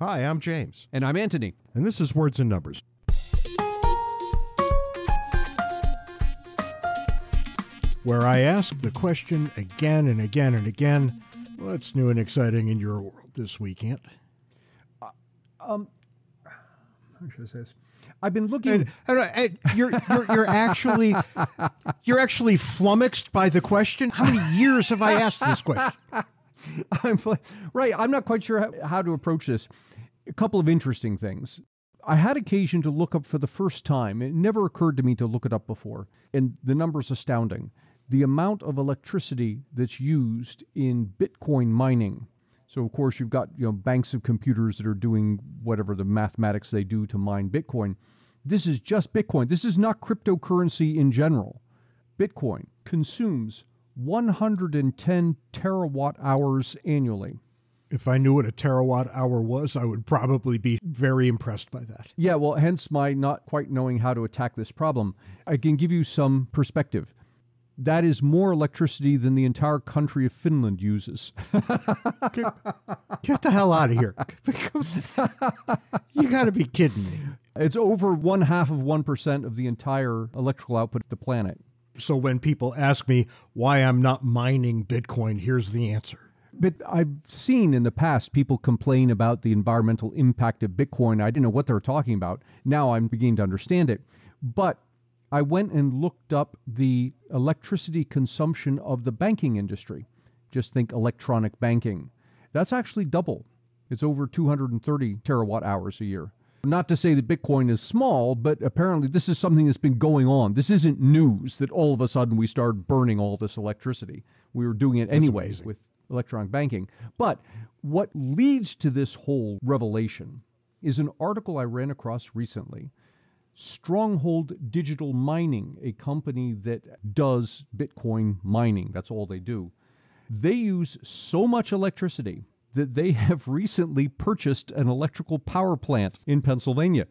Hi, I'm James. And I'm Anthony. And this is Words and Numbers. Where I ask the question again and again and again, what's new and exciting in your world this weekend? How should I say this? I've been looking. You're actually flummoxed by the question. How many years have I asked this question? I'm not quite sure how to approach this. A couple of interesting things. I had occasion to look up for the first time. It never occurred to me to look it up before. And the number's astounding. The amount of electricity that's used in Bitcoin mining. So, of course, you've got banks of computers that are doing whatever the mathematics they do to mine Bitcoin. This is just Bitcoin. This is not cryptocurrency in general. Bitcoin consumes 110 terawatt hours annually. If I knew what a terawatt hour was, I would probably be very impressed by that. Yeah, well, hence my not quite knowing how to attack this problem. I can give you some perspective. That is more electricity than the entire country of Finland uses. Get the hell out of here. You got to be kidding me. It's over 0.5% of the entire electrical output of the planet. So when people ask me why I'm not mining Bitcoin, here's the answer. But I've seen in the past people complain about the environmental impact of Bitcoin. I didn't know what they were talking about. Now I'm beginning to understand it. But I went and looked up the electricity consumption of the banking industry. Just think electronic banking. That's actually double. It's over 230 terawatt hours a year. Not to say that Bitcoin is small, but apparently this is something that's been going on. This isn't news that all of a sudden we started burning all this electricity. We were doing it anyway with electronic banking. But what leads to this whole revelation is an article I ran across recently. Stronghold Digital Mining, a company that does Bitcoin mining. That's all they do. They use so much electricity that they have recently purchased an electrical power plant in Pennsylvania.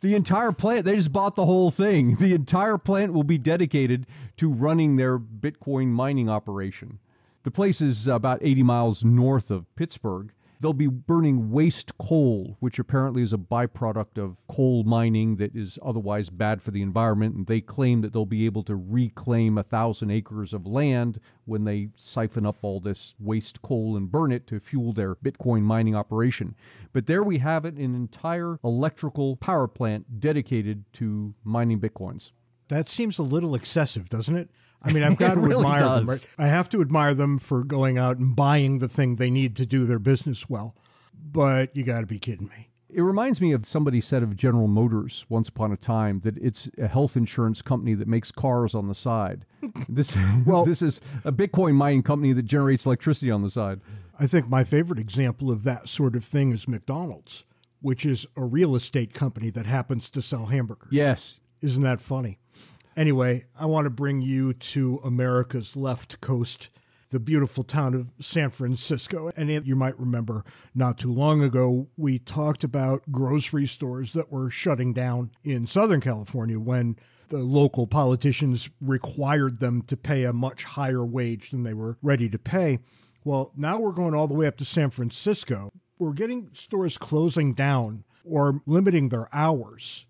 The entire plant, they just bought the whole thing. The entire plant will be dedicated to running their Bitcoin mining operation. The place is about 80 miles north of Pittsburgh. They'll be burning waste coal, which apparently is a byproduct of coal mining that is otherwise bad for the environment. And they claim that they'll be able to reclaim 1,000 acres of land when they siphon up all this waste coal and burn it to fuel their Bitcoin mining operation. But there we have it, an entire electrical power plant dedicated to mining Bitcoins. That seems a little excessive, doesn't it? I mean, I've got to admire them. Right? I have to admire them for going out and buying the thing they need to do their business well. But you got to be kidding me. It reminds me of somebody said of General Motors once upon a time that it's a health insurance company that makes cars on the side. This is a Bitcoin mining company that generates electricity on the side. I think my favorite example of that sort of thing is McDonald's, which is a real estate company that happens to sell hamburgers. Yes. Isn't that funny? Anyway, I want to bring you to America's left coast, the beautiful town of San Francisco. And you might remember not too long ago, we talked about grocery stores that were shutting down in Southern California when the local politicians required them to pay a much higher wage than they were ready to pay. Well, now we're going all the way up to San Francisco. We're getting stores closing down or limiting their hours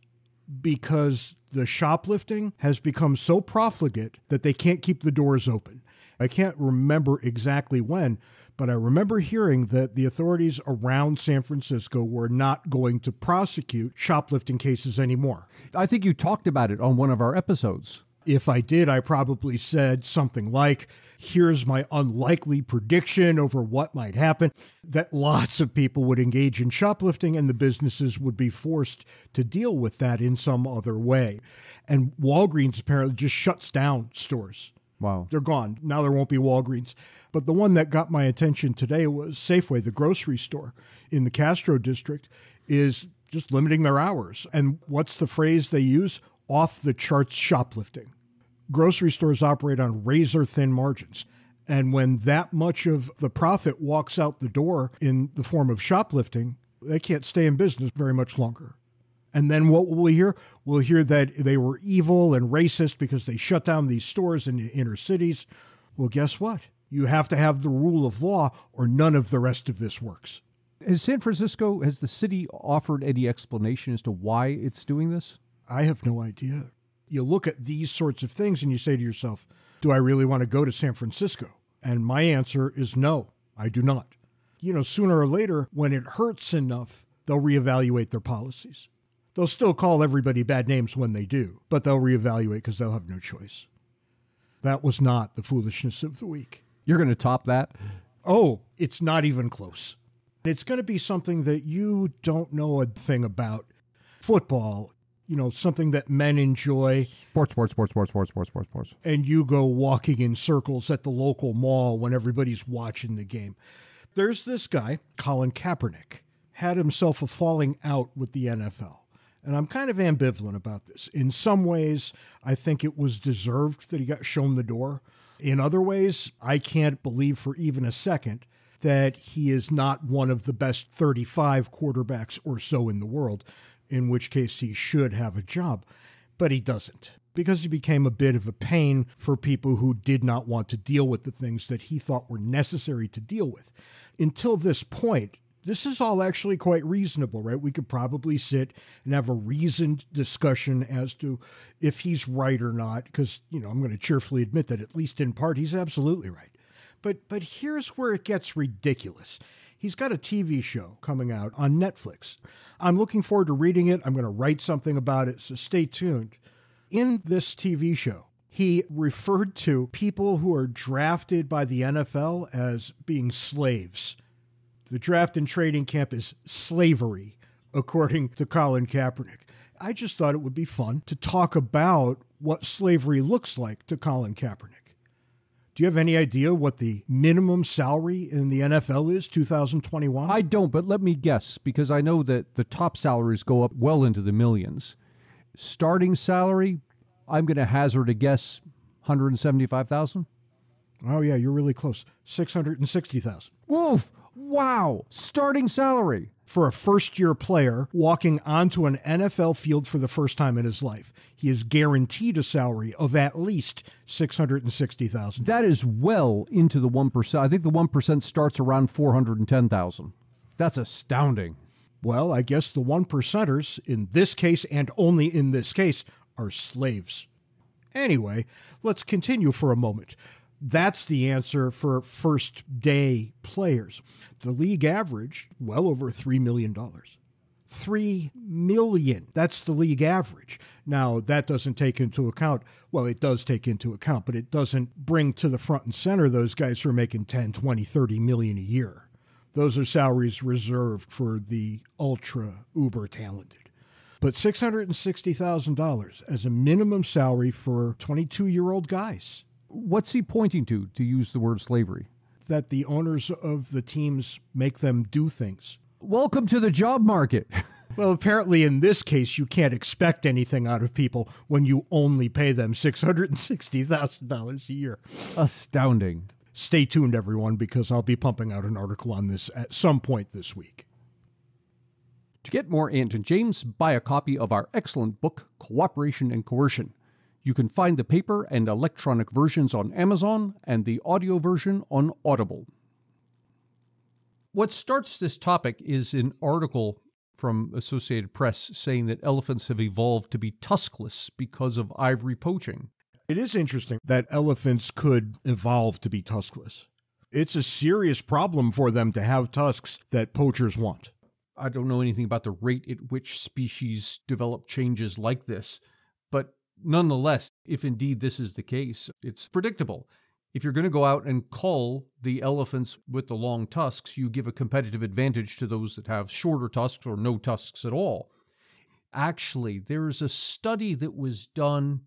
because the shoplifting has become so profligate that they can't keep the doors open. I can't remember exactly when, but I remember hearing that the authorities around San Francisco were not going to prosecute shoplifting cases anymore. I think you talked about it on one of our episodes. If I did, I probably said something like, here's my unlikely prediction over what might happen, that lots of people would engage in shoplifting and the businesses would be forced to deal with that in some other way. And Walgreens apparently just shuts down stores. Wow. They're gone. Now there won't be Walgreens. But the one that got my attention today was Safeway, the grocery store in the Castro district, is just limiting their hours. And what's the phrase they use? Off-the-charts shoplifting. Grocery stores operate on razor-thin margins. And when that much of the profit walks out the door in the form of shoplifting, they can't stay in business very much longer. And then what will we hear? We'll hear that they were evil and racist because they shut down these stores in the inner cities. Well, guess what? You have to have the rule of law or none of the rest of this works. Has the city offered any explanation as to why it's doing this? I have no idea. You look at these sorts of things and you say to yourself, do I really want to go to San Francisco? And my answer is no, I do not. Sooner or later, when it hurts enough, they'll reevaluate their policies. They'll still call everybody bad names when they do, but they'll reevaluate because they'll have no choice. That was not the foolishness of the week. You're going to top that? Oh, it's not even close. It's going to be something that you don't know a thing about. Football, something that men enjoy. Sports. And you go walking in circles at the local mall when everybody's watching the game. There's this guy, Colin Kaepernick, had himself a falling out with the NFL. And I'm kind of ambivalent about this. In some ways, I think it was deserved that he got shown the door. In other ways, I can't believe for even a second that he is not one of the best 35 quarterbacks or so in the world, in which case he should have a job. But he doesn't, because he became a bit of a pain for people who did not want to deal with the things that he thought were necessary to deal with. Until this point, this is all actually quite reasonable, right? We could probably sit and have a reasoned discussion as to if he's right or not, because, I'm going to cheerfully admit that at least in part, he's absolutely right. But here's where it gets ridiculous. He's got a TV show coming out on Netflix. I'm looking forward to reading it. I'm going to write something about it, so stay tuned. In this TV show, he referred to people who are drafted by the NFL as being slaves. The draft and trading camp is slavery, according to Colin Kaepernick. I just thought it would be fun to talk about what slavery looks like to Colin Kaepernick. Do you have any idea what the minimum salary in the NFL is, 2021? I don't, but let me guess, because I know that the top salaries go up well into the millions. Starting salary, I'm going to hazard a guess, $175,000? Oh, yeah, you're really close. $660,000. Woof! Wow! Starting salary. For a first-year player walking onto an NFL field for the first time in his life, he is guaranteed a salary of at least $660,000. That is well into the 1%. I think the 1% starts around $410,000. That's astounding. Well, I guess the 1%ers, in this case and only in this case, are slaves. Anyway, let's continue for a moment. That's the answer for first-day players. The league average, well over $3 million. $3 million. That's the league average. Now, that doesn't take into account, well, it does take into account, but it doesn't bring to the front and center those guys who are making 10, 20, 30 million a year. Those are salaries reserved for the ultra-uber talented. But $660,000 as a minimum salary for 22-year-old guys. What's he pointing to use the word slavery? That the owners of the teams make them do things. Welcome to the job market. Well, apparently in this case, you can't expect anything out of people when you only pay them $660,000 a year. Astounding. Stay tuned, everyone, because I'll be pumping out an article on this at some point this week. To get more Ant and James, buy a copy of our excellent book, Cooperation and Coercion. You can find the paper and electronic versions on Amazon and the audio version on Audible. What starts this topic is an article from Associated Press saying that elephants have evolved to be tuskless because of ivory poaching. It is interesting that elephants could evolve to be tuskless. It's a serious problem for them to have tusks that poachers want. I don't know anything about the rate at which species develop changes like this, but nonetheless, if indeed this is the case, it's predictable. If you're going to go out and cull the elephants with the long tusks, you give a competitive advantage to those that have shorter tusks or no tusks at all. Actually, there's a study that was done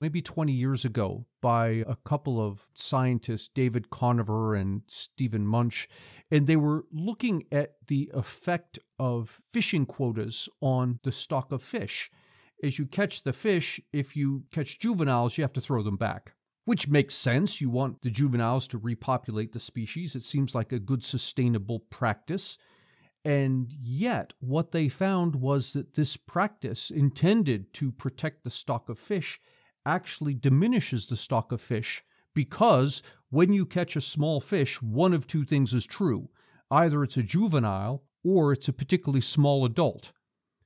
maybe 20 years ago by a couple of scientists, David Conover and Stephen Munch, and they were looking at the effect of fishing quotas on the stock of fish. As you catch the fish, if you catch juveniles, you have to throw them back, which makes sense. You want the juveniles to repopulate the species. It seems like a good sustainable practice. And yet, what they found was that this practice, intended to protect the stock of fish, actually diminishes the stock of fish because when you catch a small fish, one of two things is true. Either it's a juvenile or it's a particularly small adult.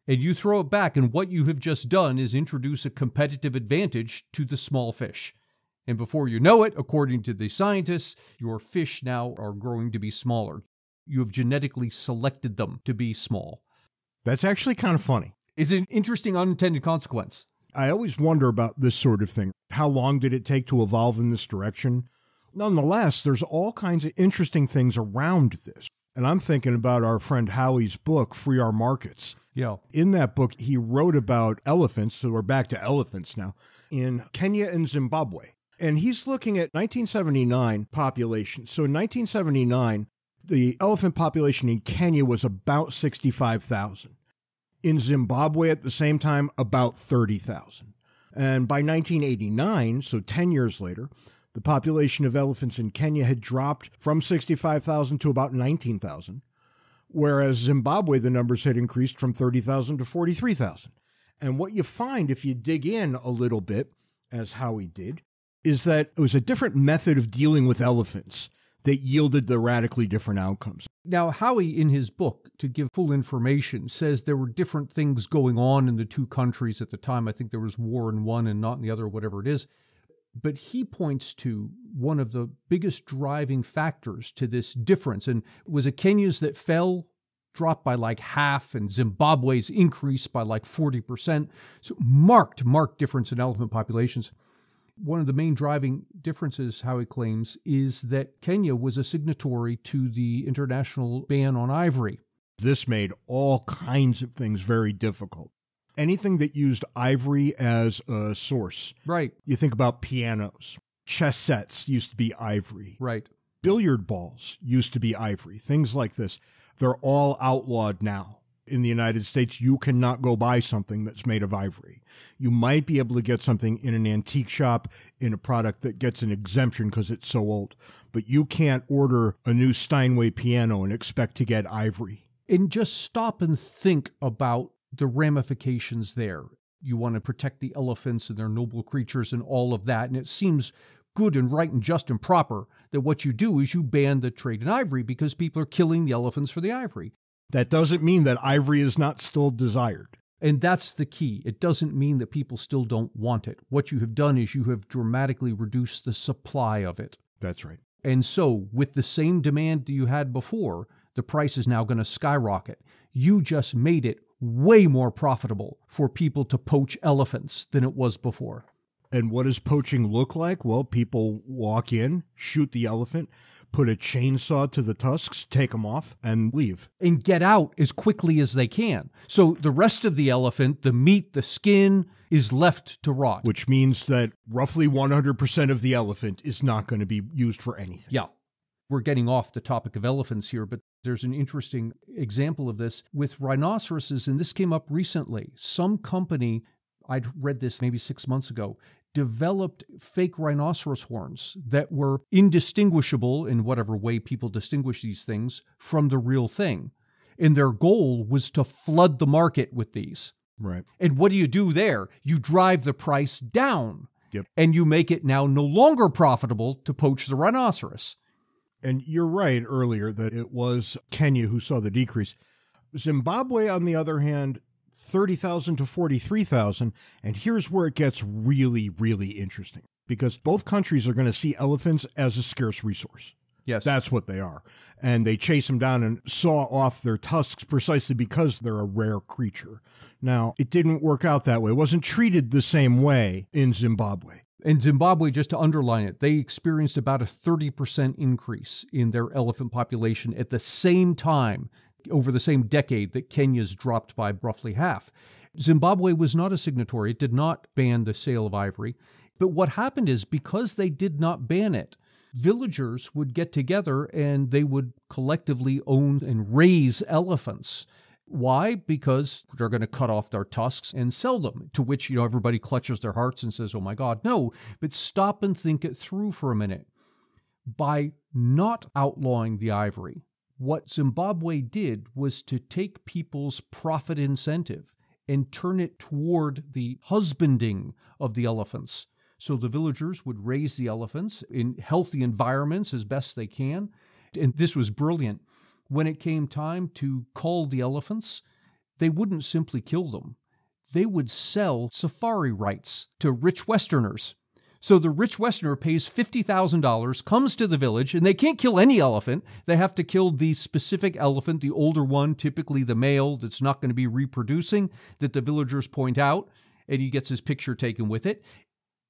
And you throw it back, and what you have just done is introduce a competitive advantage to the small fish. And before you know it, according to the scientists, your fish now are growing to be smaller. You have genetically selected them to be small. That's actually kind of funny. It's an interesting unintended consequence. I always wonder about this sort of thing. How long did it take to evolve in this direction? Nonetheless, there's all kinds of interesting things around this. And I'm thinking about our friend Howie's book, Free Our Markets. Yeah. In that book, he wrote about elephants, so we're back to elephants now, in Kenya and Zimbabwe. And he's looking at 1979 population. So in 1979, the elephant population in Kenya was about 65,000. In Zimbabwe at the same time, about 30,000. And by 1989, so 10 years later, the population of elephants in Kenya had dropped from 65,000 to about 19,000, whereas Zimbabwe, the numbers had increased from 30,000 to 43,000. And what you find if you dig in a little bit, as Howie did, is that it was a different method of dealing with elephants that yielded the radically different outcomes. Now, Howie, in his book, to give full information, says there were different things going on in the two countries at the time. I think there was war in one and not in the other, whatever it is. But he points to one of the biggest driving factors to this difference. And was it Kenya's that fell, dropped by like half, and Zimbabwe's increased by like 40%. So marked difference in elephant populations. One of the main driving differences, Howie claims, is that Kenya was a signatory to the international ban on ivory. This made all kinds of things very difficult. Anything that used ivory as a source. Right. You think about pianos. Chess sets used to be ivory. Right. Billiard balls used to be ivory. Things like this. They're all outlawed now. In the United States, you cannot go buy something that's made of ivory. You might be able to get something in an antique shop in a product that gets an exemption because it's so old. But you can't order a new Steinway piano and expect to get ivory. And just stop and think about the ramifications there. You want to protect the elephants and their noble creatures and all of that. And it seems good and right and just and proper that what you do is you ban the trade in ivory because people are killing the elephants for the ivory. That doesn't mean that ivory is not still desired. And that's the key. It doesn't mean that people still don't want it. What you have done is you have dramatically reduced the supply of it. That's right. And so with the same demand that you had before, the price is now going to skyrocket. You just made it way more profitable for people to poach elephants than it was before. And what does poaching look like? Well, people walk in, shoot the elephant, put a chainsaw to the tusks, take them off, and leave. And get out as quickly as they can. So the rest of the elephant, the meat, the skin, is left to rot. Which means that roughly 100% of the elephant is not going to be used for anything. Yeah. We're getting off the topic of elephants here, but there's an interesting example of this with rhinoceroses, and this came up recently. Some company, I'd read this maybe 6 months ago, developed fake rhinoceros horns that were indistinguishable in whatever way people distinguish these things from the real thing. And their goal was to flood the market with these. Right. And what do you do there? You drive the price down. Yep. And you make it now no longer profitable to poach the rhinoceros. And you're right earlier that it was Kenya who saw the decrease. Zimbabwe, on the other hand, 30,000 to 43,000. And here's where it gets really, really interesting. Because both countries are going to see elephants as a scarce resource. Yes. That's what they are. And they chase them down and saw off their tusks precisely because they're a rare creature. Now, it didn't work out that way. It wasn't treated the same way in Zimbabwe. In Zimbabwe, just to underline it, they experienced about a 30% increase in their elephant population at the same time, over the same decade that Kenya's dropped by roughly half. Zimbabwe was not a signatory. It did not ban the sale of ivory. But what happened is because they did not ban it, villagers would get together and they would collectively own and raise elephants. Why? Because they're going to cut off their tusks and sell them, to which, everybody clutches their hearts and says, oh my God, no. But stop and think it through for a minute. By not outlawing the ivory, what Zimbabwe did was to take people's profit incentive and turn it toward the husbanding of the elephants. So the villagers would raise the elephants in healthy environments as best they can. And this was brilliant. When it came time to cull the elephants, they wouldn't simply kill them. They would sell safari rights to rich Westerners. So the rich Westerner pays $50,000, comes to the village, and they can't kill any elephant. They have to kill the specific elephant, the older one, typically the male that's not going to be reproducing, that the villagers point out, and he gets his picture taken with it.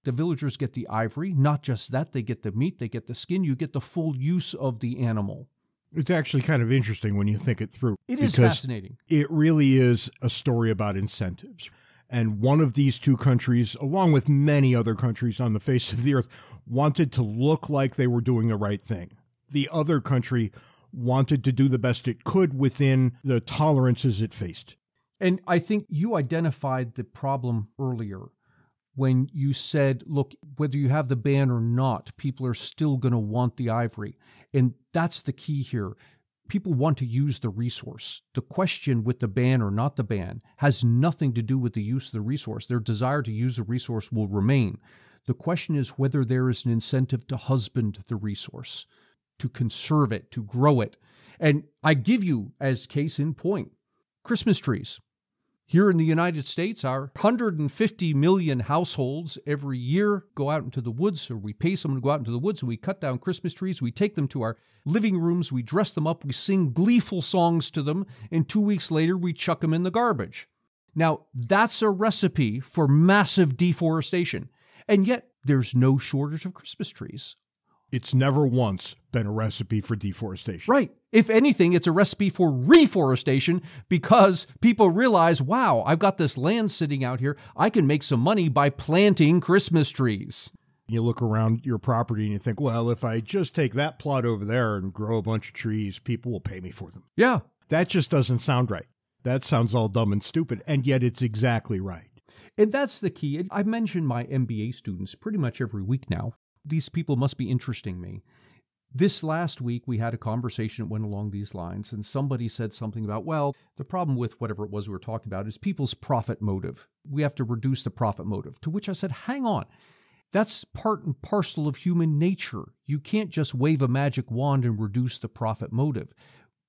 The villagers get the ivory. Not just that, they get the meat, they get the skin. You get the full use of the animal. It's actually kind of interesting when you think it through. It is fascinating. It really is a story about incentives. And one of these two countries, along with many other countries on the face of the earth, wanted to look like they were doing the right thing. The other country wanted to do the best it could within the tolerances it faced. And I think you identified the problem earlier when you said, look, whether you have the ban or not, people are still going to want the ivory. And that's the key here. People want to use the resource. The question with the ban or not the ban has nothing to do with the use of the resource. Their desire to use the resource will remain. The question is whether there is an incentive to husband the resource, to conserve it, to grow it. And I give you, as case in point, Christmas trees. Here in the United States, our 150 million households every year go out into the woods, or we pay someone to go out into the woods, and we cut down Christmas trees. We take them to our living rooms, we dress them up, we sing gleeful songs to them, and 2 weeks later, we chuck them in the garbage. Now, that's a recipe for massive deforestation. And yet, there's no shortage of Christmas trees. It's never once been a recipe for deforestation. Right. If anything, it's a recipe for reforestation because people realize, wow, I've got this land sitting out here. I can make some money by planting Christmas trees. You look around your property and you think, well, if I just take that plot over there and grow a bunch of trees, people will pay me for them. Yeah. That just doesn't sound right. That sounds all dumb and stupid, and yet it's exactly right. And that's the key. I mention my MBA students pretty much every week now. These people must be interesting me. This last week, we had a conversation that went along these lines, and somebody said something about, well, the problem with whatever it was we were talking about is people's profit motive. We have to reduce the profit motive. To which I said, hang on. That's part and parcel of human nature. You can't just wave a magic wand and reduce the profit motive.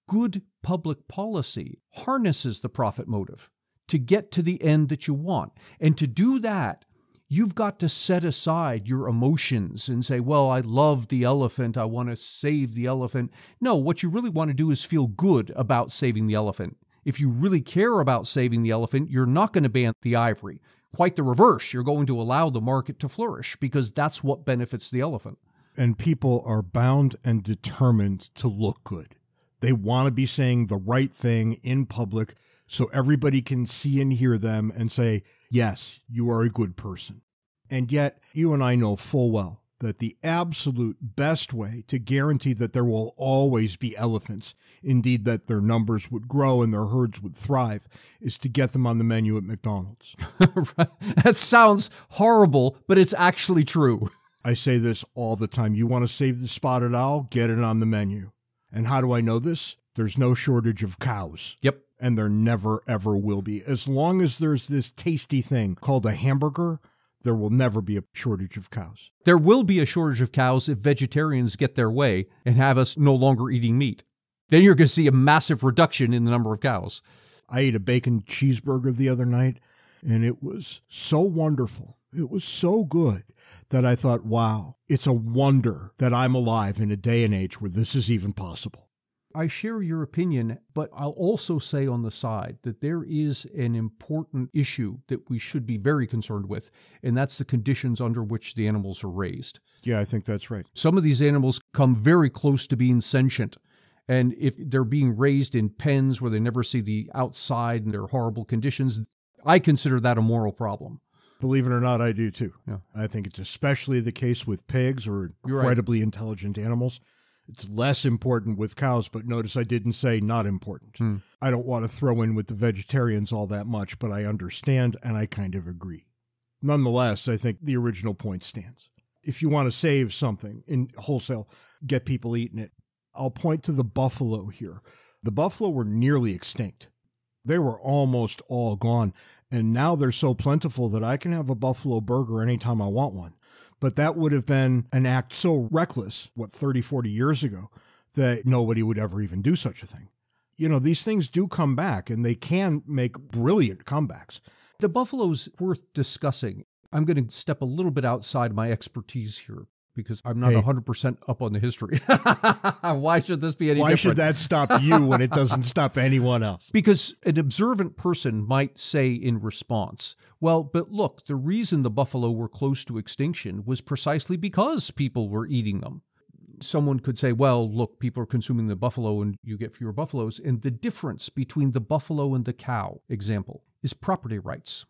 Good public policy harnesses the profit motive to get to the end that you want. And to do that, you've got to set aside your emotions and say, well, I love the elephant. I want to save the elephant. No, what you really want to do is feel good about saving the elephant. If you really care about saving the elephant, you're not going to ban the ivory. Quite the reverse. You're going to allow the market to flourish because that's what benefits the elephant. And people are bound and determined to look good. They want to be saying the right thing in public so everybody can see and hear them and say, yes, you are a good person. And yet, you and I know full well that the absolute best way to guarantee that there will always be elephants, indeed that their numbers would grow and their herds would thrive, is to get them on the menu at McDonald's. Right. That sounds horrible, but it's actually true. I say this all the time. You want to save the spotted owl? Get it on the menu. And how do I know this? There's no shortage of cows. Yep. And there never, ever will be. As long as there's this tasty thing called a hamburger, there will never be a shortage of cows. There will be a shortage of cows if vegetarians get their way and have us no longer eating meat. Then you're going to see a massive reduction in the number of cows. I ate a bacon cheeseburger the other night, and it was so wonderful. It was so good that I thought, wow, it's a wonder that I'm alive in a day and age where this is even possible. I share your opinion, but I'll also say on the side that there is an important issue that we should be very concerned with, and that's the conditions under which the animals are raised. Yeah, I think that's right. Some of these animals come very close to being sentient, and if they're being raised in pens where they never see the outside and they're horrible conditions, I consider that a moral problem. Believe it or not, I do too. Yeah. I think it's especially the case with pigs or incredibly intelligent animals. It's less important with cows, but notice I didn't say not important. I don't want to throw in with the vegetarians all that much, but I understand and I kind of agree. Nonetheless, I think the original point stands. If you want to save something in wholesale, get people eating it. I'll point to the buffalo here. The buffalo were nearly extinct. They were almost all gone. And now they're so plentiful that I can have a buffalo burger anytime I want one. But that would have been an act so reckless, 30, 40 years ago, that nobody would ever even do such a thing. You know, these things do come back, and they can make brilliant comebacks. The buffalo's worth discussing. I'm going to step a little bit outside my expertise here because I'm not 100% up on the history. Why should this be any different? Why should that stop you when it doesn't stop anyone else? Because an observant person might say in response, well, but look, the reason the buffalo were close to extinction was precisely because people were eating them. Someone could say, well, look, people are consuming the buffalo and you get fewer buffaloes. And the difference between the buffalo and the cow, example, is property rights.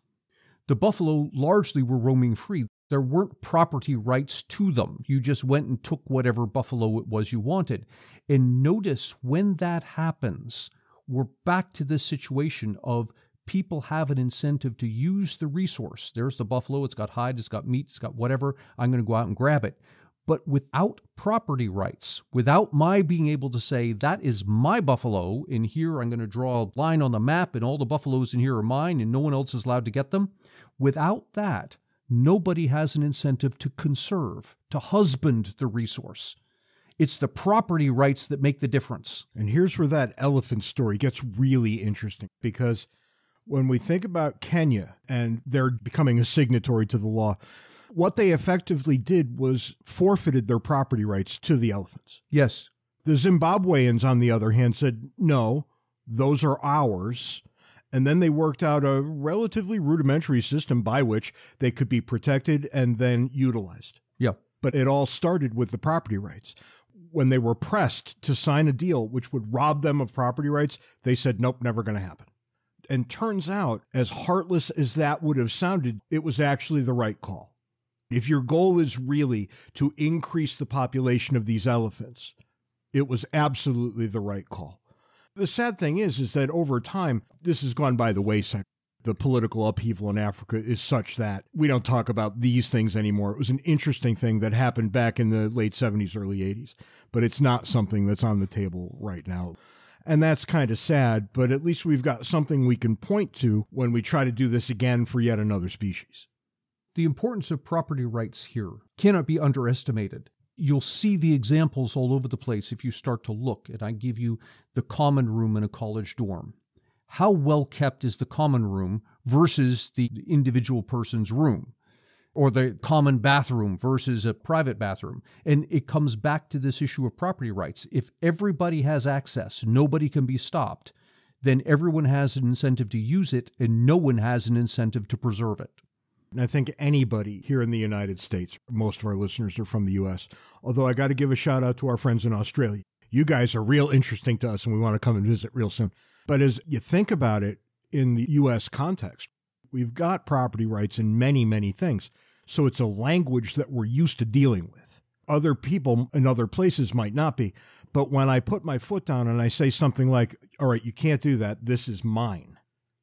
The buffalo largely were roaming free. There weren't property rights to them. You just went and took whatever buffalo it was you wanted. And notice when that happens, we're back to this situation of people have an incentive to use the resource. There's the buffalo. It's got hide, it's got meat, it's got whatever. I'm going to go out and grab it. But without property rights, without my being able to say, that is my buffalo, and here I'm going to draw a line on the map, and all the buffaloes in here are mine, and no one else is allowed to get them. Without that, nobody has an incentive to conserve, to husband the resource. It's the property rights that make the difference. And here's where that elephant story gets really interesting, because when we think about Kenya and they're becoming a signatory to the law, what they effectively did was forfeited their property rights to the elephants. Yes. The Zimbabweans, on the other hand, said, no, those are ours. And then they worked out a relatively rudimentary system by which they could be protected and then utilized. Yeah. But it all started with the property rights. When they were pressed to sign a deal which would rob them of property rights, they said, nope, never going to happen. And turns out, as heartless as that would have sounded, it was actually the right call. If your goal is really to increase the population of these elephants, it was absolutely the right call. The sad thing is that over time, this has gone by the wayside. The political upheaval in Africa is such that we don't talk about these things anymore. It was an interesting thing that happened back in the late 70s, early 80s, but it's not something that's on the table right now. And that's kind of sad, but at least we've got something we can point to when we try to do this again for yet another species. The importance of property rights here cannot be underestimated. You'll see the examples all over the place if you start to look, and I give you the common room in a college dorm. How well kept is the common room versus the individual person's room, or the common bathroom versus a private bathroom? And it comes back to this issue of property rights. If everybody has access, nobody can be stopped, then everyone has an incentive to use it, and no one has an incentive to preserve it. And I think anybody here in the United States, most of our listeners are from the U.S., although I got to give a shout out to our friends in Australia. You guys are real interesting to us, and we want to come and visit real soon. But as you think about it in the U.S. context, we've got property rights in many, many things. So it's a language that we're used to dealing with. Other people in other places might not be. But when I put my foot down and I say something like, all right, you can't do that, this is mine,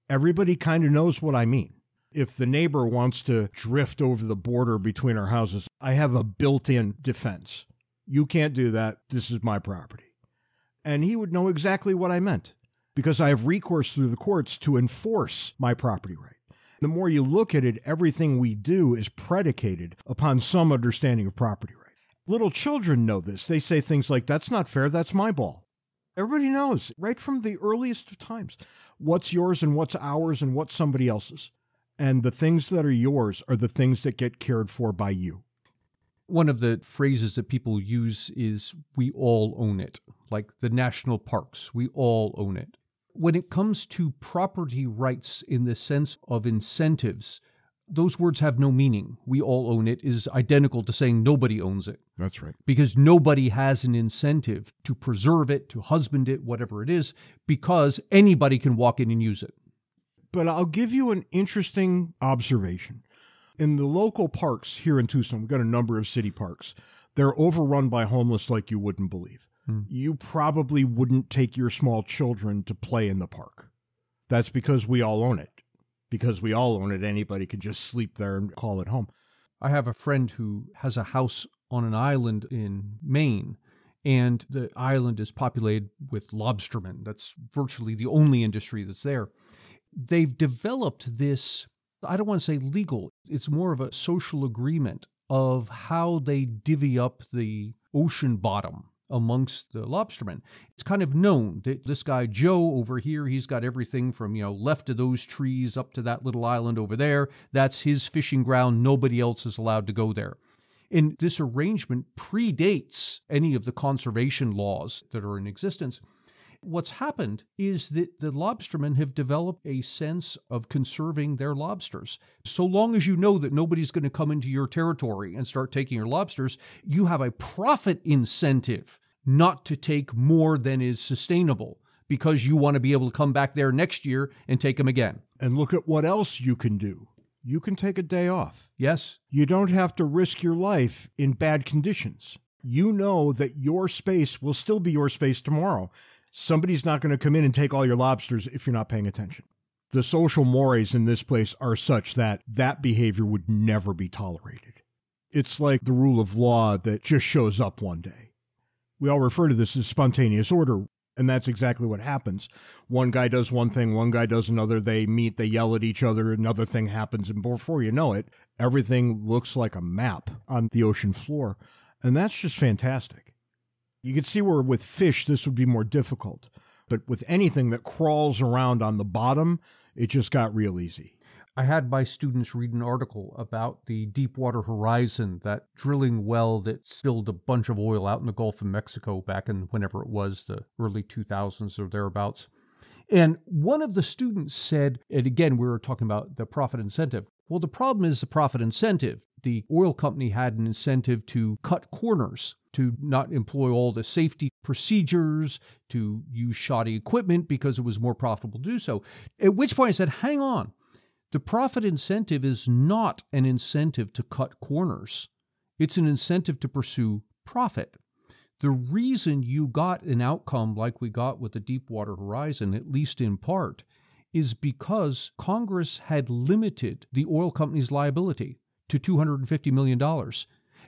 everybody kind of knows what I mean. If the neighbor wants to drift over the border between our houses, I have a built-in defense. You can't do that. This is my property. And he would know exactly what I meant because I have recourse through the courts to enforce my property right. The more you look at it, everything we do is predicated upon some understanding of property right. Little children know this. They say things like, that's not fair. That's my ball. Everybody knows right from the earliest of times what's yours and what's ours and what's somebody else's. And the things that are yours are the things that get cared for by you. One of the phrases that people use is, we all own it. Like the national parks, we all own it. When it comes to property rights in the sense of incentives, those words have no meaning. We all own it is identical to saying nobody owns it. That's right. Because nobody has an incentive to preserve it, to husband it, whatever it is, because anybody can walk in and use it. But I'll give you an interesting observation. In the local parks here in Tucson, we've got a number of city parks. They're overrun by homeless like you wouldn't believe. You probably wouldn't take your small children to play in the park. That's because we all own it. Because we all own it, anybody can just sleep there and call it home. I have a friend who has a house on an island in Maine, and the island is populated with lobstermen. That's virtually the only industry that's there. They've developed this, I don't want to say legal, it's more of a social agreement of how they divvy up the ocean bottom amongst the lobstermen. It's kind of known that this guy Joe over here, he's got everything from, left of those trees up to that little island over there. That's his fishing ground. Nobody else is allowed to go there. And this arrangement predates any of the conservation laws that are in existence. What's happened is that the lobstermen have developed a sense of conserving their lobsters. So long as you know that nobody's going to come into your territory and start taking your lobsters, you have a profit incentive not to take more than is sustainable because you want to be able to come back there next year and take them again. And look at what else you can do. You can take a day off. Yes. You don't have to risk your life in bad conditions. You know that your space will still be your space tomorrow. Somebody's not going to come in and take all your lobsters if you're not paying attention. The social mores in this place are such that that behavior would never be tolerated. It's like the rule of law that just shows up one day. We all refer to this as spontaneous order, and that's exactly what happens. One guy does one thing, one guy does another, they meet, they yell at each other, another thing happens, and before you know it, everything looks like a map on the ocean floor, and that's just fantastic. You can see where with fish this would be more difficult, but with anything that crawls around on the bottom, it just got real easy. I had my students read an article about the Deepwater Horizon, that drilling well that spilled a bunch of oil out in the Gulf of Mexico back in whenever it was, the early 2000s or thereabouts. And one of the students said, and again, we were talking about the profit incentive. Well, the problem is the profit incentive. The oil company had an incentive to cut corners, to not employ all the safety procedures, to use shoddy equipment because it was more profitable to do so. At which point I said, hang on. The profit incentive is not an incentive to cut corners. It's an incentive to pursue profit. The reason you got an outcome like we got with the Deepwater Horizon, at least in part, is because Congress had limited the oil company's liability to $250 million.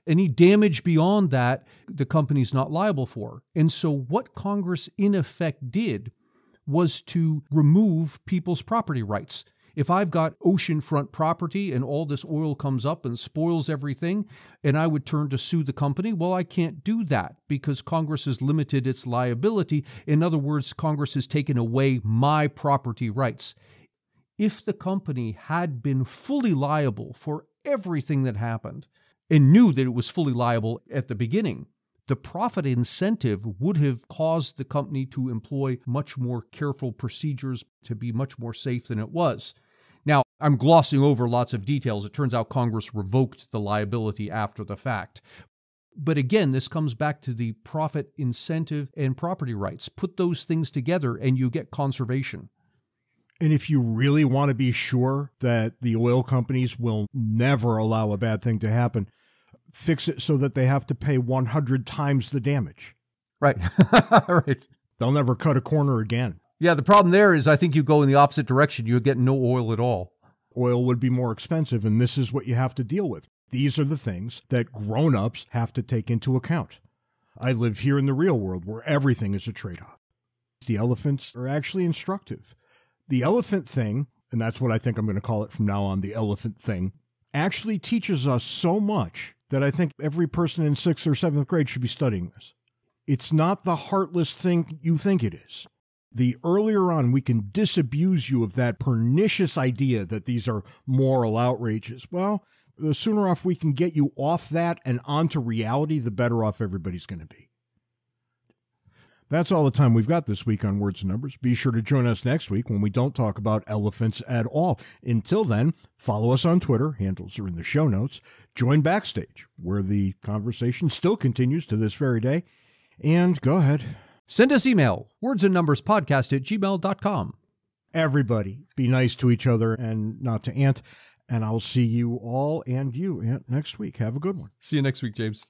Any damage beyond that, the company's not liable for. And so what Congress in effect did was to remove people's property rights. If I've got oceanfront property and all this oil comes up and spoils everything, and I would turn to sue the company, well, I can't do that because Congress has limited its liability. In other words, Congress has taken away my property rights. If the company had been fully liable for everything that happened and knew that it was fully liable at the beginning, the profit incentive would have caused the company to employ much more careful procedures to be much more safe than it was. Now, I'm glossing over lots of details. It turns out Congress revoked the liability after the fact. But again, this comes back to the profit incentive and property rights. Put those things together and you get conservation. And if you really want to be sure that the oil companies will never allow a bad thing to happen, fix it so that they have to pay 100 times the damage. Right. Right. They'll never cut a corner again. Yeah, the problem there is I think you go in the opposite direction. You get no oil at all. Oil would be more expensive, and this is what you have to deal with. These are the things that grown-ups have to take into account. I live here in the real world where everything is a trade-off. The elephants are actually instructive. The elephant thing, and that's what I think I'm going to call it from now on, the elephant thing, actually teaches us so much that I think every person in 6th or 7th grade should be studying this. It's not the heartless thing you think it is. The earlier on we can disabuse you of that pernicious idea that these are moral outrages, well, the sooner off we can get you off that and onto reality, the better off everybody's going to be. That's all the time we've got this week on Words and Numbers. Be sure to join us next week when we don't talk about elephants at all. Until then, follow us on Twitter. Handles are in the show notes. Join Backstage, where the conversation still continues to this very day. And go ahead. Send us email, wordsandnumberspodcast@gmail.com. Everybody, be nice to each other and not to Ant. And I'll see you all and you, Ant, next week. Have a good one. See you next week, James.